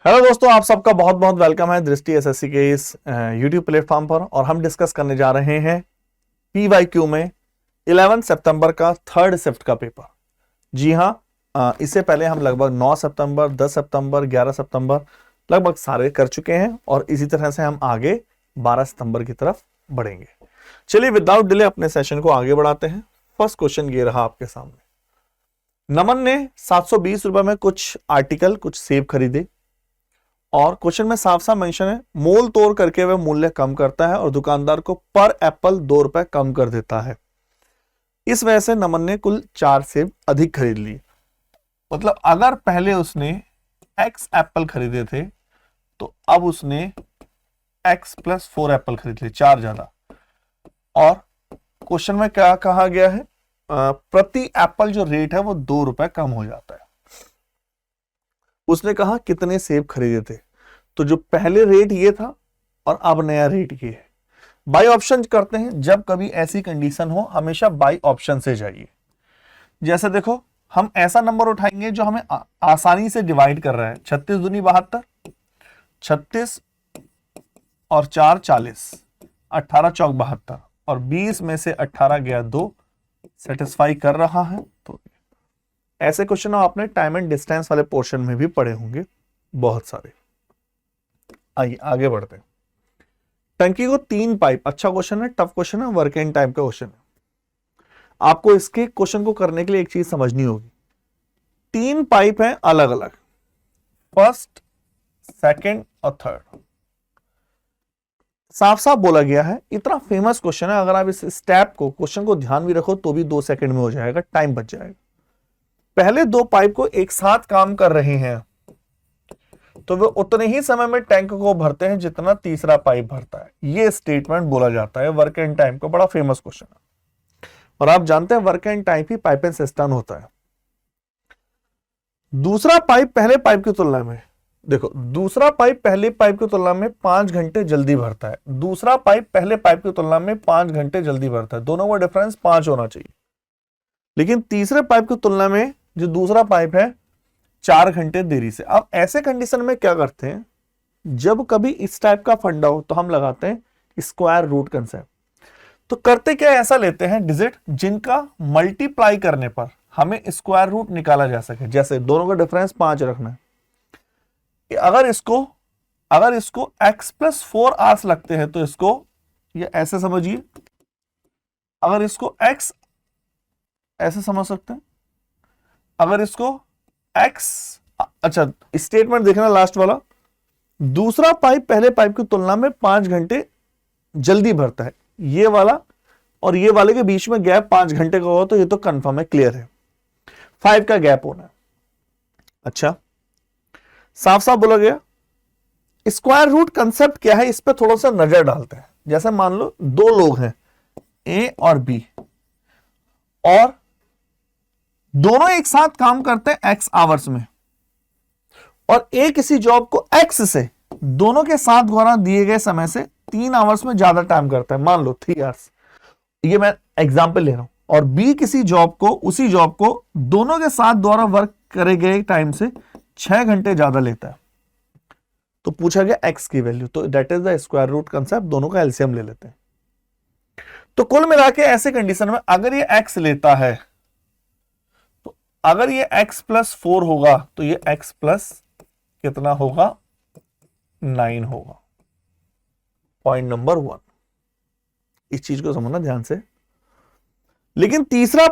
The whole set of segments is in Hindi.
हेलो दोस्तों, आप सबका बहुत बहुत वेलकम है दृष्टि एसएससी के इस यूट्यूब प्लेटफॉर्म पर। और हम डिस्कस करने जा रहे हैं पीवाईक्यू में 11 सितंबर का थर्ड शिफ्ट का पेपर। जी हाँ, इससे पहले हम लगभग 9 सितंबर, 10 सितंबर, 11 सितंबर लगभग सारे कर चुके हैं और इसी तरह से हम आगे 12 सितंबर की तरफ बढ़ेंगे। चलिए विदाउट डिले अपने सेशन को आगे बढ़ाते हैं। फर्स्ट क्वेश्चन ये रहा आपके सामने। नमन ने 720 रुपए में कुछ आर्टिकल, कुछ सेब खरीदे और क्वेश्चन में साफ साफ मेंशन है मोल तोड़ करके वह मूल्य कम करता है और दुकानदार को पर एप्पल 2 रुपए कम कर देता है। इस वजह से नमन ने कुल 4 सेब अधिक खरीद लिए। मतलब अगर पहले उसने x एप्पल खरीदे थे तो अब उसने x + 4 एप्पल खरीद लिए, 4 ज्यादा। और क्वेश्चन में क्या कहा गया है, प्रति एप्पल जो रेट है वो 2 रुपए कम हो जाता है। उसने कहा कितने सेब खरीदे थे, तो जो पहले रेट ये था और अब नया रेट ये है। बाई ऑप्शन करते हैं। जब कभी ऐसी कंडीशन हो हमेशा बाई ऑप्शन से जाइए। जैसे देखो, हम ऐसा नंबर उठाएंगे जो हमें आसानी से डिवाइड कर रहा है। 36 दूनी 72, 36 और 4 40, 18 चौक 72 और 20 में से 18 गया 2, सेटिस्फाई कर रहा है। तो ऐसे क्वेश्चन आपने टाइम एंड डिस्टेंस वाले पोर्शन में भी पढ़े होंगे बहुत सारे। आइए आगे बढ़ते हैं। टंकी को 3 पाइप, अच्छा क्वेश्चन है, टफ क्वेश्चन है, वर्क एंड टाइप का क्वेश्चन है। आपको इसके क्वेश्चन को करने के लिए एक चीज समझनी होगी। 3 पाइप हैं अलग अलग, फर्स्ट, सेकंड और थर्ड। साफ साफ बोला गया है, इतना फेमस क्वेश्चन है, अगर आप इस स्टेप को क्वेश्चन को ध्यान भी रखो तो भी 2 सेकंड में हो जाएगा, टाइम बच जाएगा। पहले 2 पाइप को एक साथ काम कर रहे हैं तो वे उतने ही समय में टैंक को भरते हैं जितना तीसरा पाइप भरता है। यह स्टेटमेंट बोला जाता है वर्क एंड टाइम का। बड़ा फेमस क्वेश्चन है और आप जानते हैं work and time he pipe and system होता है। दूसरा पाइप पहले पाइप की तुलना में, देखो, दूसरा पाइप पहले पाइप की तुलना में 5 घंटे जल्दी भरता है। दूसरा पाइप पहले पाइप की तुलना में 5 घंटे जल्दी भरता है। दोनों का डिफरेंस 5 होना चाहिए। लेकिन तीसरे पाइप की तुलना में जो दूसरा पाइप है 4 घंटे देरी से। अब ऐसे कंडीशन में क्या करते हैं, जब कभी इस टाइप का फंडा हो तो हम लगाते हैं स्क्वायर रूट कंसेप्ट। तो करते क्या, ऐसा लेते हैं डिजिट जिनका मल्टीप्लाई करने पर हमें स्क्वायर रूट निकाला जा सके। जैसे दोनों का डिफरेंस 5 रखना है। अगर इसको x + 4 आर्स लगते हैं तो इसको ये ऐसे समझिए। अगर इसको x ऐसे समझ सकते हैं, अगर इसको x, अच्छा स्टेटमेंट देखना लास्ट वाला, दूसरा पाइप पहले पाइप की तुलना में 5 घंटे जल्दी भरता है। ये वाला और ये वाले के बीच में गैप 5 घंटे का हो तो ये तो कंफर्म है, क्लियर है, 5 का गैप होना है। अच्छा, साफ साफ बोला गया। स्क्वायर रूट कंसेप्ट क्या है, इस पर थोड़ा सा नजर डालते हैं। जैसे मान लो 2 लोग हैं ए और बी और दोनों एक साथ काम करते हैं x आवर्स में और ए किसी जॉब को x से दोनों के साथ द्वारा दिए गए समय से 3 आवर्स में ज्यादा टाइम करता है, मान लो 3 आवर्स, ये मैं एग्जांपल ले रहा हूं। और बी किसी जॉब को, उसी जॉब को दोनों के साथ द्वारा वर्क करे गए टाइम से 6 घंटे ज्यादा लेता है। तो पूछा गया x की वैल्यू, तो that is the square root concept. दोनों का एलसीएम ले लेते हैं। तो कुल मिला के ऐसे कंडीशन में अगर ये x लेता है, अगर ये x + 4 होगा तो ये x + कितना होगा, 9 होगा। पॉइंट नंबर 1, इस चीज को समझना ध्यान से। लेकिन तीसरे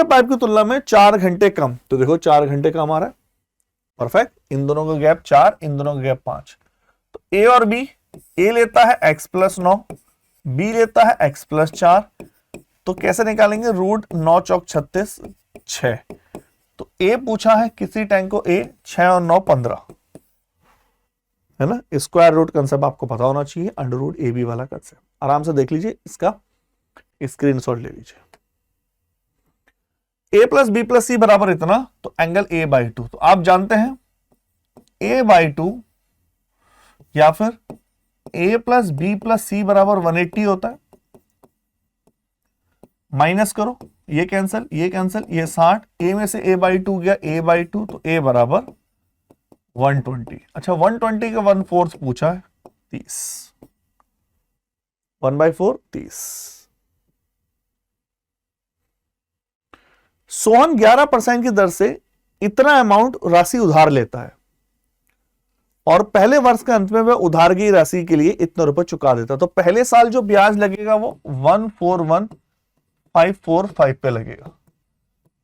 पाइप की तुलना में 4 घंटे कम, तो देखो 4 घंटे कम आ रहा है, परफेक्ट। इन दोनों का गैप 4, इन दोनों का गैप 5। तो ए और बी, ए लेता है x + 9, बी लेता है x + 4। तो कैसे निकालेंगे, रूट 9 चौक 36, 6। तो ए पूछा है किसी टैंक को ए, 6 और 9 15, है ना। स्क्वायर रूट कंसेप्ट आपको पता होना चाहिए, √AB वाला कंसेप्ट। आराम से देख लीजिए, इसका स्क्रीनशॉट ले लीजिए। a + b + c बराबर इतना, तो एंगल a/2। तो आप जानते हैं a/2 या फिर a + b + c बराबर 180 होता है। माइनस करो, ये कैंसिल, ये कैंसिल, ये 60, ए में से a/2 गया, a/2, तो a बराबर 120। अच्छा 120 का 1/4 पूछा है, 30, 1/4 30। सोहन 11% की दर से इतना अमाउंट राशि उधार लेता है और पहले वर्ष के अंत में वह उधार की राशि के लिए इतना रुपए चुका देता है। तो पहले साल जो ब्याज लगेगा वो 141,545 पे लगेगा।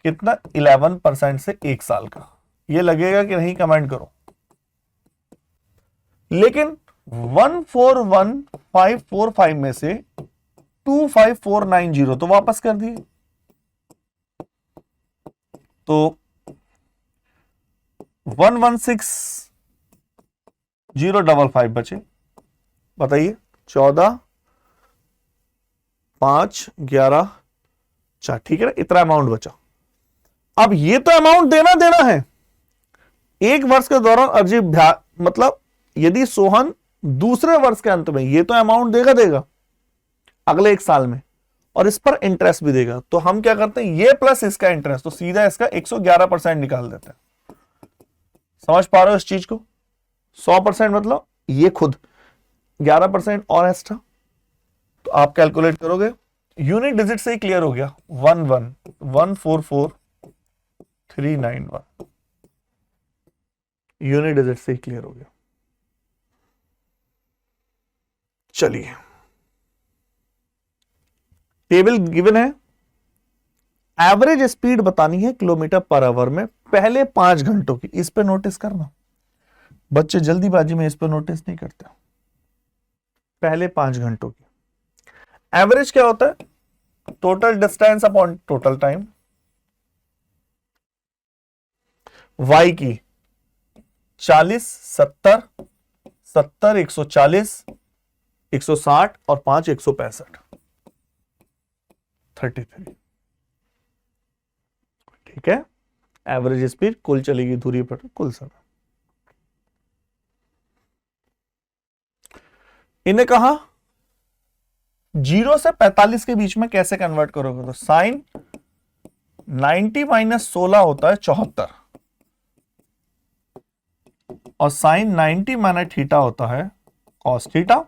कितना? 11% से एक साल का। ये लगेगा कि नहीं, कमेंट करो। लेकिन 141,545 में से 25490 तो वापस कर दिए, तो 116,055 बचे। बताइए, 14, 5, 11, 4, ठीक है ना, इतना अमाउंट बचा। अब ये तो अमाउंट देना है एक वर्ष के दौरान अर्जित, मतलब यदि सोहन दूसरे वर्ष के अंत में ये तो अमाउंट देगा अगले एक साल में, और इस पर इंटरेस्ट भी देगा, तो हम क्या करते हैं, ये प्लस इसका इंटरेस्ट, तो सीधा इसका 111% निकाल देते हैं। समझ पा रहे हो इस चीज को? 100% मतलब ये खुद 11% और एक्स्ट्रा, तो आप कैलकुलेट करोगे, यूनिट डिजिट से ही क्लियर हो गया। 11,144,391 यूनिट डिजिट से ही क्लियर हो गया। चलिए, टेबल गिवन है, एवरेज स्पीड बतानी है किलोमीटर पर आवर में पहले 5 घंटों की। इस पे नोटिस करना, बच्चे जल्दीबाजी में इस पे नोटिस नहीं करते। पहले 5 घंटों की एवरेज क्या होता है? Total distance upon total time. Y की 40, 70, 70, 140, 160 और 5 165, 33। ठीक है, एवरेज स्पीड कुल चलेगी दूरी पर कुल समय। इन्हें कहा 0 से 45 के बीच में कैसे कन्वर्ट करोगे, तो साइन 90 माइनस 16 होता है 74, और साइन 90 माइनस थीटा होता है कॉस थीटा।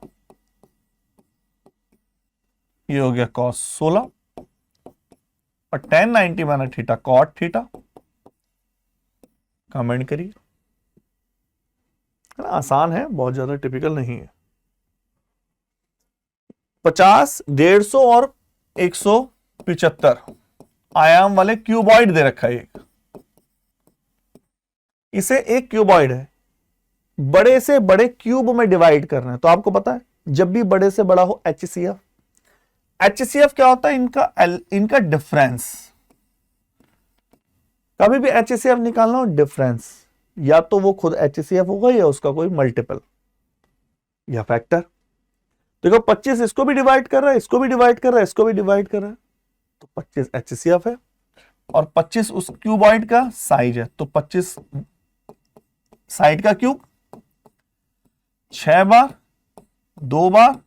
ये हो गया कॉस 16, और tan 90 minus theta cot theta. Comment करिए, आसान है, बहुत ज्यादा टिपिकल नहीं है। 50, 150 और 175 आयाम वाले क्यूबॉइड दे रखा है एक। इसे एक क्यूबॉइड है, बड़े से बड़े क्यूब में डिवाइड करना है। तो आपको पता है जब भी बड़े से बड़ा हो HCF, HCF क्या होता है? इनका डिफरेंस। कभी भी HCF निकालना हो, डिफरेंस, या तो वो खुद HCF होगा या उसका कोई मल्टीपल या फैक्टर। देखो 25 इसको भी डिवाइड कर रहा है, इसको भी डिवाइड कर रहा है, इसको भी डिवाइड कर रहा है, तो 25 HCF है, और 25 उस क्यूबॉइड का साइज है, तो 25 साइड का क्यूब, 6 बार, 2 बार,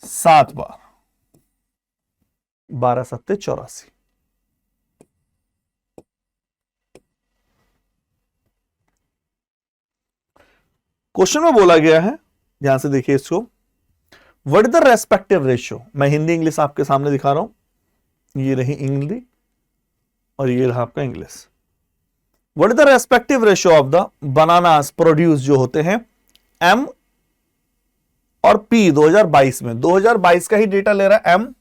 7 बार, 12 सत्ते 84। क्वेश्चन में बोला गया है, ध्यान से देखिए इसको, what is the respective ratio. मैं हिंदी इंग्लिश आपके सामने दिखा रहा हूं, ये रही हिंदी और ये रहा आपका English. What is the respective ratio of the bananas produce, जो होते हैं एम और पी 2022 में। 2022 का ही डेटा ले रहा है एम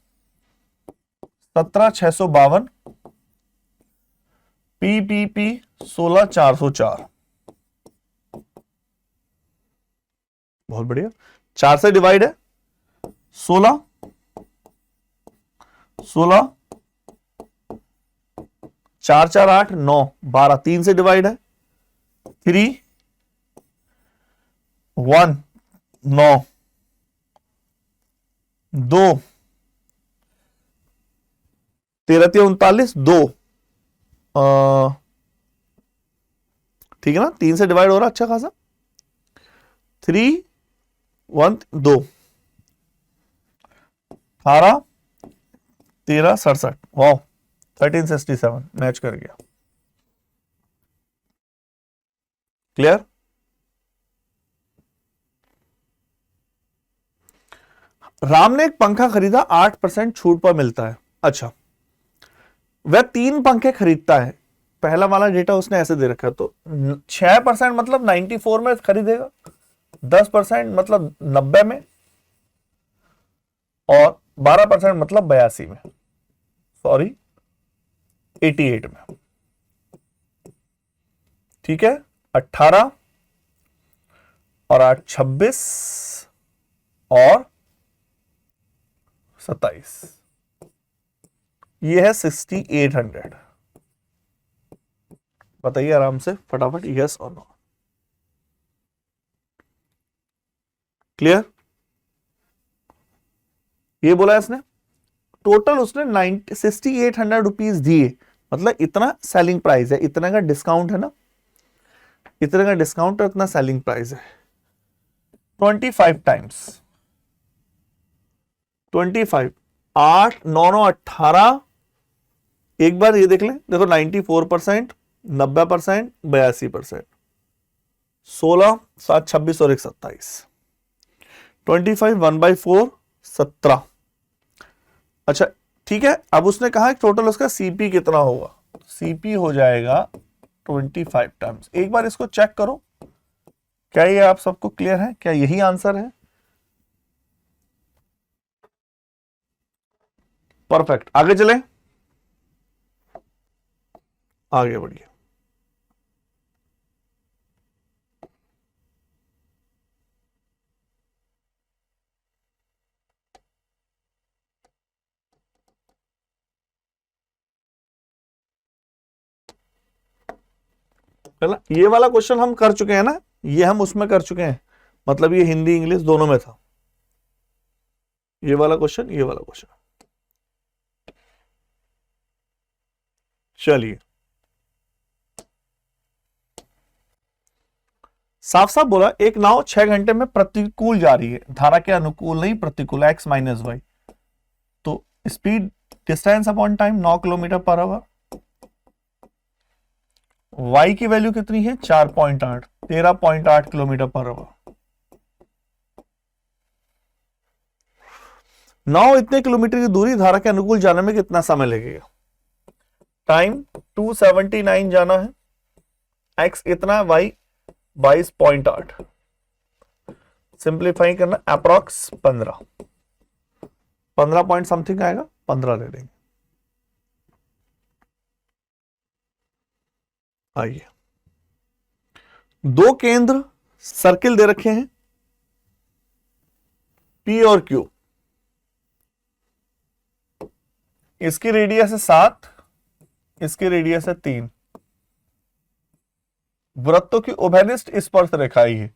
17,652, पी 16,404। बहुत बढ़िया, 4 से डिवाइड है, 16, 16, 4 4 8 9 12, 3 से डिवाइड है, 3 1 9 2 13 39 2, ठीक है ना, 3 से डिवाइड हो रहा अच्छा खासा, 3 1 2 18 13 67, वाह 1367 मैच कर गया। क्लियर? राम ने एक पंखा खरीदा, 8% छूट पर मिलता है। अच्छा, वह 3 पंखे खरीदता है, पहला वाला डेटा उसने ऐसे दे रखा है, तो 6% मतलब 94 में खरीदेगा, 10% मतलब 90 में, और 12% मतलब 82 में, सॉरी 88 में। ठीक है, 18 और 8 26 और 27, ये है 6800। बताइए आराम से फटाफट, यस और नो। क्लियर? ये बोला इसने, टोटल उसने 6800 रुपीज दिए, मतलब इतना सेलिंग प्राइस है, इतना का डिस्काउंट है ना, इतने का डिस्काउंट और इतना सेलिंग प्राइस है। 25 टाइम्स 25, 8 9 9 18, एक बार ये देख लें, देखो 94%, 90%, 82%, 16 7 26 और 1 27, 25 1/4 17। अच्छा ठीक है, अब उसने कहा टोटल उसका सीपी कितना होगा, सीपी हो जाएगा 25 टाइम्स। एक बार इसको चेक करो, क्या ये आप सबको क्लियर है, क्या यही आंसर है? परफेक्ट, आगे चलें, आगे बढ़िए। चला, ये वाला क्वेश्चन हम कर चुके हैं ना, ये हम उसमें कर चुके हैं, मतलब ये हिंदी इंग्लिश दोनों में था, ये वाला क्वेश्चन, ये वाला क्वेश्चन। चलिए, साफ साफ बोला, एक नाव 6 घंटे में प्रतिकूल जा रही है, धारा के अनुकूल नहीं प्रतिकूल, x माइनस वाई, तो speed distance upon time 9 kilometre per hour, y की वैल्यू कितनी है 4.8, 13.8 किलोमीटर पर आवर। नाव इतने किलोमीटर की दूरी धारा के अनुकूल जाने में कितना समय लगेगा? टाइम 279 जाना है, x इतना है, y 22.8, सिंप्लीफाई करना, अप्रॉक्स 15 पॉइंट समथिंग आएगा, 15 ले लेंगे। आइए, दो केंद्र सर्किल दे रखे हैं P और Q, इसकी रेडियस है 7, इसकी रेडियस है 3, वृत्तों की उभयनिष्ठ स्पर्श रेखाएं है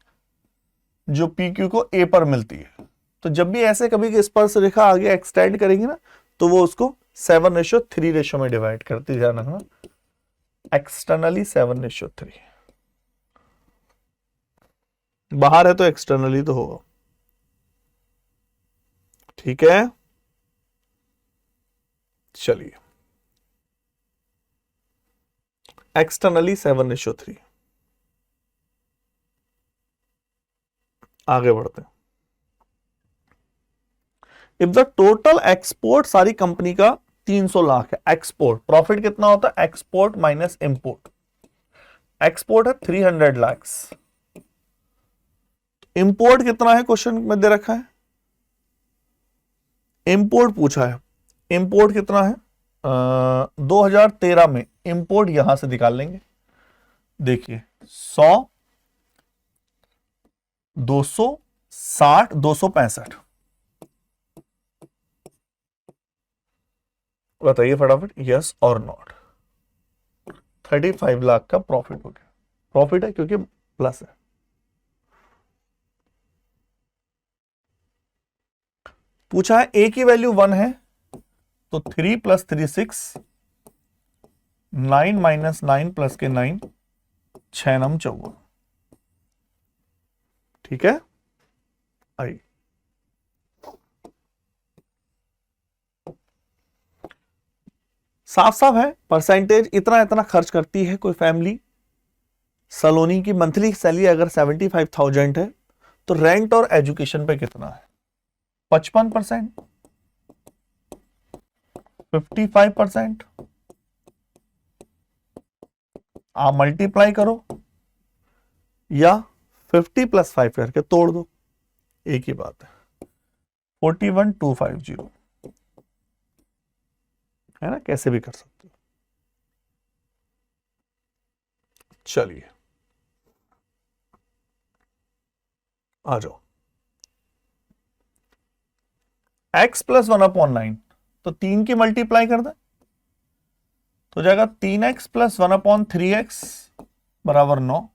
जो PQ को A पर मिलती है। तो जब भी ऐसे कभी की स्पर्श रेखा आगे एक्सटेंड करेंगे ना, तो वो उसको 7:3 रेशो में डिवाइड करती, ध्यान रखना, एक्सटर्नली 7:3, बाहर है तो एक्सटर्नली तो होगा। ठीक है, चलिए, एक्सटर्नली 7:3, आगे बढ़ते हैं। इफ द टोटल एक्सपोर्ट सारी कंपनी का 300 लाख है, एक्सपोर्ट प्रॉफिट कितना होता है, एक्सपोर्ट माइनस इंपोर्ट, एक्सपोर्ट है 300 लाख, इंपोर्ट कितना है क्वेश्चन में दे रखा है, इंपोर्ट पूछा है, इंपोर्ट कितना है 2013 में, इंपोर्ट यहां से निकाल लेंगे, देखिए 100 260 265, बताइए फटाफट, यस और नॉट। 35 लाख का प्रॉफिट हो गया, प्रॉफिट है क्योंकि प्लस है। पूछा है ए की वैल्यू 1 है, तो 3 + 3 6, 9 - 9 + के 9, 6 9 14। ठीक है, आई साफ साफ है, परसेंटेज इतना इतना खर्च करती है कोई फैमिली, सलोनी की मंथली सैलरी अगर 75,000 है, तो रेंट और एजुकेशन पे कितना है, 55%, 55%, आप मल्टीप्लाई करो या 50 + 5 करके तोड़ दो, एक ही बात है। 41,250 है ना, कैसे भी कर सकते हो। चलिए आ जाओ। x + 1/9, तो 3 की मल्टीप्लाई कर दे तो जाएगा 3x + 1/3x बराबर 9,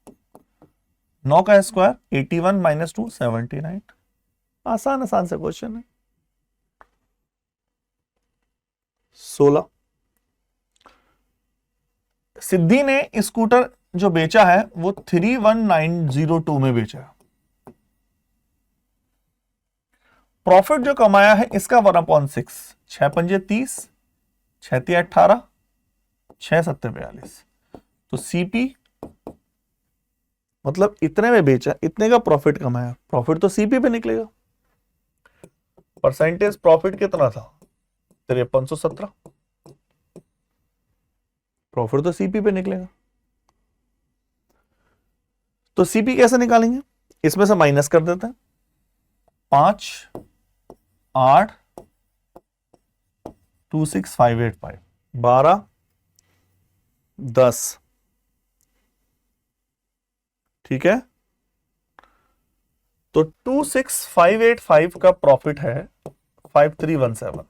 9 का स्क्वायर 81 - 2 79। आसान से क्वेश्चन है। 16, सिद्धि ने स्कूटर जो बेचा है वो 31902 में बेचा है। प्रॉफिट जो कमाया है इसका 1/6, 6 पंजे 30, 6 तिया 18, 6 सत्ते 42, तो सीपी मतलब इतने में बेचा, इतने का प्रॉफिट कमाया, प्रॉफिट तो सीपी पे निकलेगा। परसेंटेज प्रॉफिट कितना था, 5317, प्रॉफिट तो सीपी पे निकलेगा। तो सीपी कैसे निकालेंगे, इसमें से माइनस कर देते हैं। 5 8 26585, 12 10, ठीक है। तो 26585 का प्रॉफिट है 5317।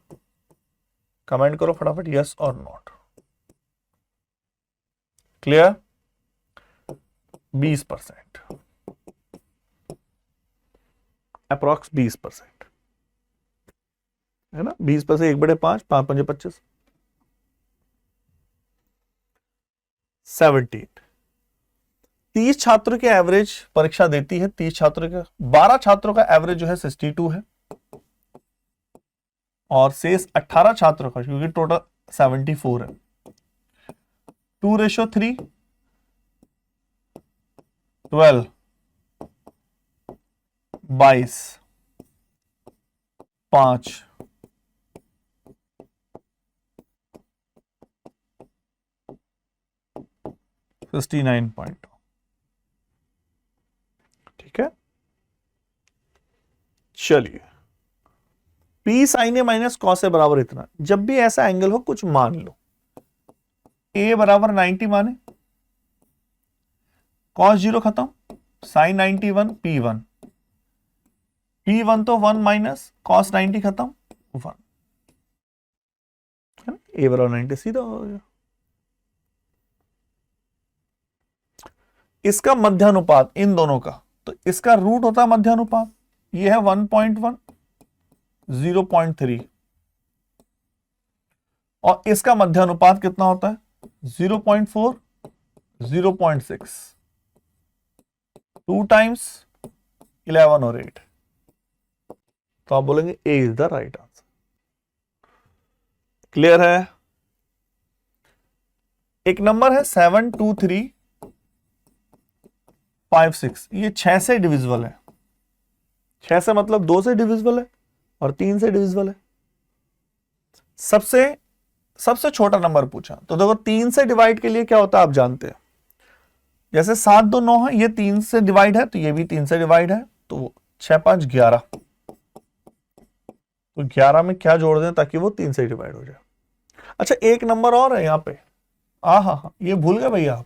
कमेंट करो फटाफट, यस और नॉट। क्लियर। 20%, अप्रॉक्स 20% है ना। 20% 1/5, 5 पंजे 25, 17। 30 छात्रों की एवरेज परीक्षा देती है, 30 छात्रों का, 12 छात्रों का एवरेज जो है 62 है, और शेष 18 छात्रों का, क्योंकि टोटल 74 है। 2:3, 12, 22, 5, 69.2, ठीक है। चलिए, P sign A minus cos A बराबर इतना। जब भी ऐसा एंगल हो कुछ मान लो, ए बराबर 90 माने, कॉस 0 खत्म, साइन 91 P1, P1 तो 1 माइनस कॉस 90 खत्म 1, ए बराबर 90 सीधा हो गया। इसका मध्यानुपात इन दोनों का, तो इसका रूट होता है मध्यानुपात, ये है 1.1, 0.3, और इसका मध्यानुपात कितना होता है 0.4, 0.6, 2 टाइम्स 11 और 8, तो आप बोलेंगे A is the right answer. Clear है। एक नंबर है 72356, ये 6 से डिविजिबल है। 6 से मतलब 2 से डिविजिबल है और 3 से डिविजिबल है। सबसे छोटा नंबर पूछा, तो देखो 3 से डिवाइड के लिए क्या होता है आप जानते हैं, जैसे 7 2 9 है, ये 3 से डिवाइड है, तो ये भी 3 से डिवाइड है, तो 6 5 11, तो 11 में क्या जोड़ दें ताकि वो 3 से डिवाइड हो जाए। अच्छा, एक नंबर और है यहाँ पे, हाँ, ये भूल गए भैया आप,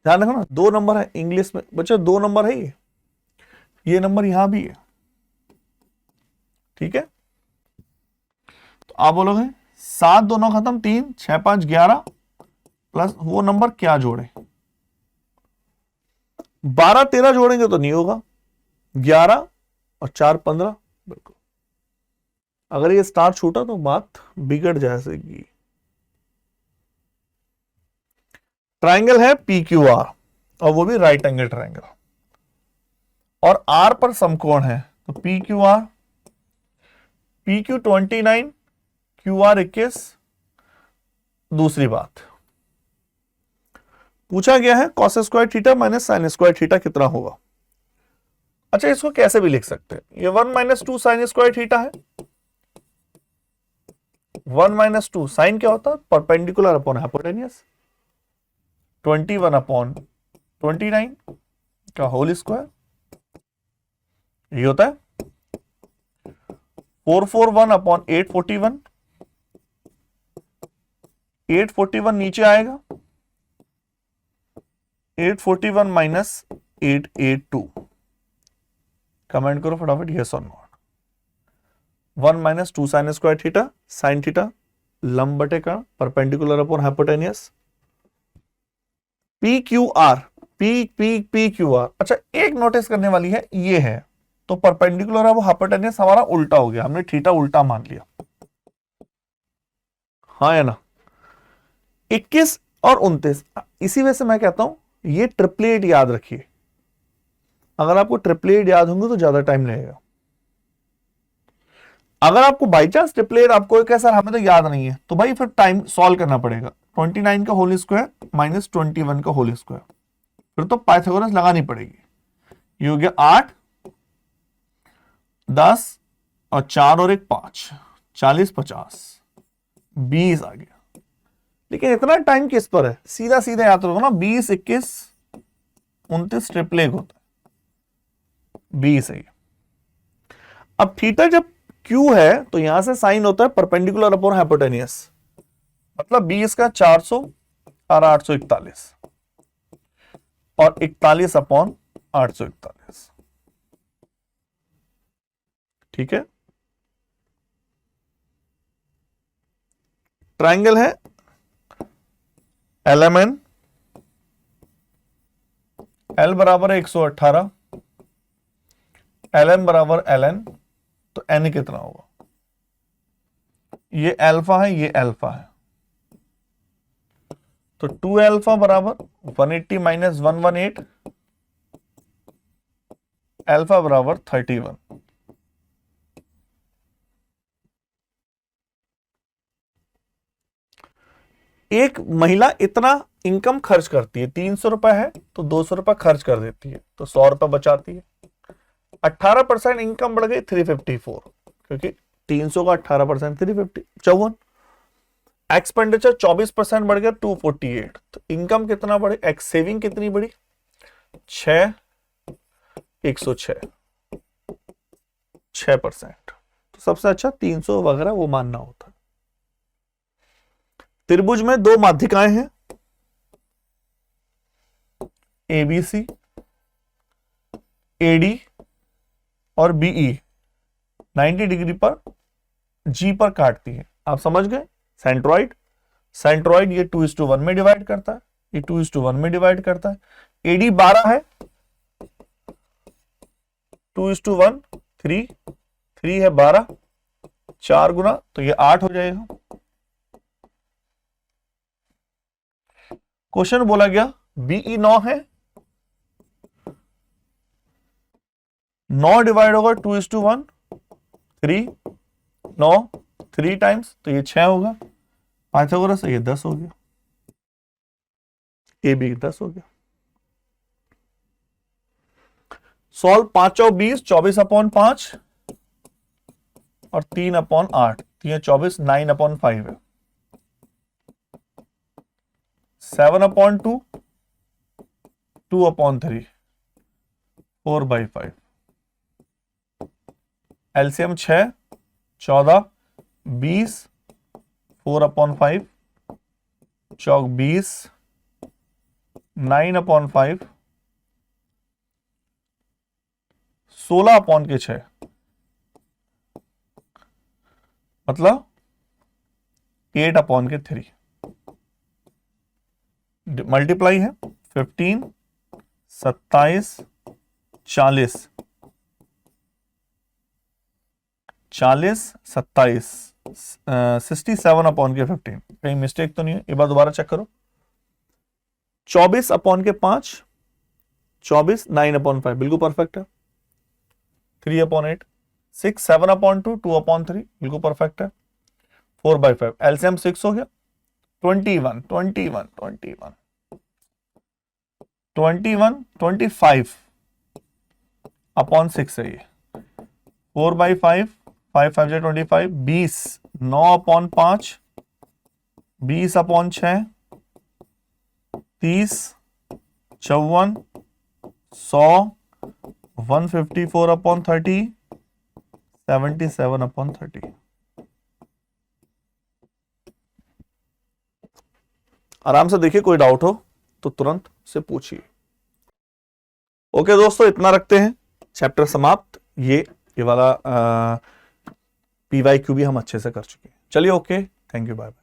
ध्यान रखो ना, 2 नंबर है इंग्लिश में बच्चों, 2 नंबर है ये नंबर यहां भी है, ठीक है। तो आप बोलोगे 7 2 9 खत्म, 3 6 5 11 प्लस वो नंबर क्या जोड़े, 12 13 जोड़ेंगे तो नहीं होगा, 11 और 4 15, बिल्कुल। अगर ये स्टार छूटा तो बात बिगड़ जाएगी। ट्राइंगल है PQR, और वो भी राइट एंगल ट्राइंगल, और R पर समकोण है, तो PQR, PQ 29, QR 21। दूसरी बात पूछा गया है cos square theta minus sine square theta कितना होगा। अच्छा, इसको कैसे भी लिख सकते हैं, ये 1 माइनस 2 साइन स्क्वायर थीटा है। 1 माइनस 2 साइन क्या होता है, परपेंडिकुलर अपॉन हाइपोटेनियस। 21 अपॉन 29 का होल स्क्वायर, ये होता है 441 अपॉन 841। 841 नीचे आएगा, 841 माइनस 882। कमेंट करो फटाफट, यस और not. 1 minus 2 sine square theta, sine theta लंब बटे का perpendicular upon hypotenuse. P Q R, P Q R. अच्छा, एक नोटिस करने वाली है, ये है तो परपेंडिकुलर है वो हाइपोटेनियस हमारा उल्टा हो गया, हमने थीटा उल्टा मान लिया, हाँ या ना। 21 और 29, इसी वजह से मैं कहता हूं ये ट्रिपलेट याद रखिए। अगर आपको ट्रिपलेट याद होंगे तो ज्यादा टाइम लगेगा। अगर आपको बाई चांस ट्रिपलेट आपको कैसा हमें तो याद नहीं है, तो भाई फिर टाइम सॉल्व करना पड़ेगा। 29 का होल स्क्वायर माइनस 21 का होल स्क्वायर, फिर तो पाइथागोरस लगानी पड़ेगी। ये हो गया 8, 10 और 4 और 1 5, 40 50 20 आ गया। लेकिन इतना टाइम किस पर है, सीधा सीधा याद रखो ना, 20 21 29 ट्रिपलेट होता है, 20 है। अब थीटा जब क्यू है तो यहां से साइन होता है परपेंडिकुलर अपॉन हाइपोटेनियस, मतलब 20 का 400 और 841 और 41 अपॉन 841। ठीक है, ट्रायंगल है LMN, L बराबर है 118, LM बराबर LN, तो N कितना होगा, ये अल्फा है ये अल्फा है, तो 2 अल्फा बराबर 180 माइनस 118, अल्फा बराबर 31। एक महिला इतना इनकम खर्च करती है, 300 रुपए है तो 200 रुपए खर्च कर देती है, तो 100 रुपए बचाती है। 18% इनकम बढ़ गई 354, क्योंकि 300 का 18% 354। एक्सपेंडिचर 24% बढ़ गया 248, तो इनकम कितना बढ़े, एक्स सेविंग कितनी बढ़ी 6 106, 6%। तो सबसे अच्छा 300 वगैरह वो मानना होता है। त्रिभुज में दो माध्यिकाएं हैं ABC, AD और BE 90 डिग्री पर G पर काटती है, आप समझ गए। सेंट्रॉइड, सेंट्रॉइड ये 2:1 में डिवाइड करता है, ये 2:1 में डिवाइड करता है। AD 12 है, 2:1 3 है 12, 4 गुना तो ये 8 हो जाएगा। क्वेश्चन बोला गया BE 9 है, 9 डिवाइड होगा 2:1 3, 9 3 टाइम्स तो ये 6 होगा। पाइथागोरस से ये 10 हो गया, ए बी 10 हो गया। सॉल्व 5 और 20, 24 अपॉन 5 और 3 अपॉन 8, 3 24, 9 अपॉन 5 है, 7 अपॉन 2, 2 अपॉन 3, 4/5। एलसीएम 6 14 20, 4 अपॉन 5 चौक 20, 9 अपॉन 5 16 अपॉन के 6, मतलब 8 अपॉन के 3। मल्टीप्लाई है 15 27 40 40 27 67 अपॉन के 15। कहीं मिस्टेक तो नहीं है, एक बार दोबारा चेक करो। 24 अपॉन के 5, 24 9 अपॉन 5 बिल्कुल परफेक्ट है। 3 अपॉन 8, 6 7 अपॉन 2, 2 अपॉन 3 बिल्कुल परफेक्ट है। 4/5 एलसीएम 6 हो गया। 21 21 21 21 25 अपॉन 6 है ये, 4/5, 5×5 = 25, 20, 9/5, 20/6, 30, 54, 100, 154/30, 77/30। आराम से देखिए, कोई डाउट हो तो तुरंत से पूछिए। ओके दोस्तों, इतना रखते हैं, चैप्टर समाप्त। ये वाला PYQ भी हम अच्छे से कर चुके हैं। चलिए, okay, thank you, bye bye.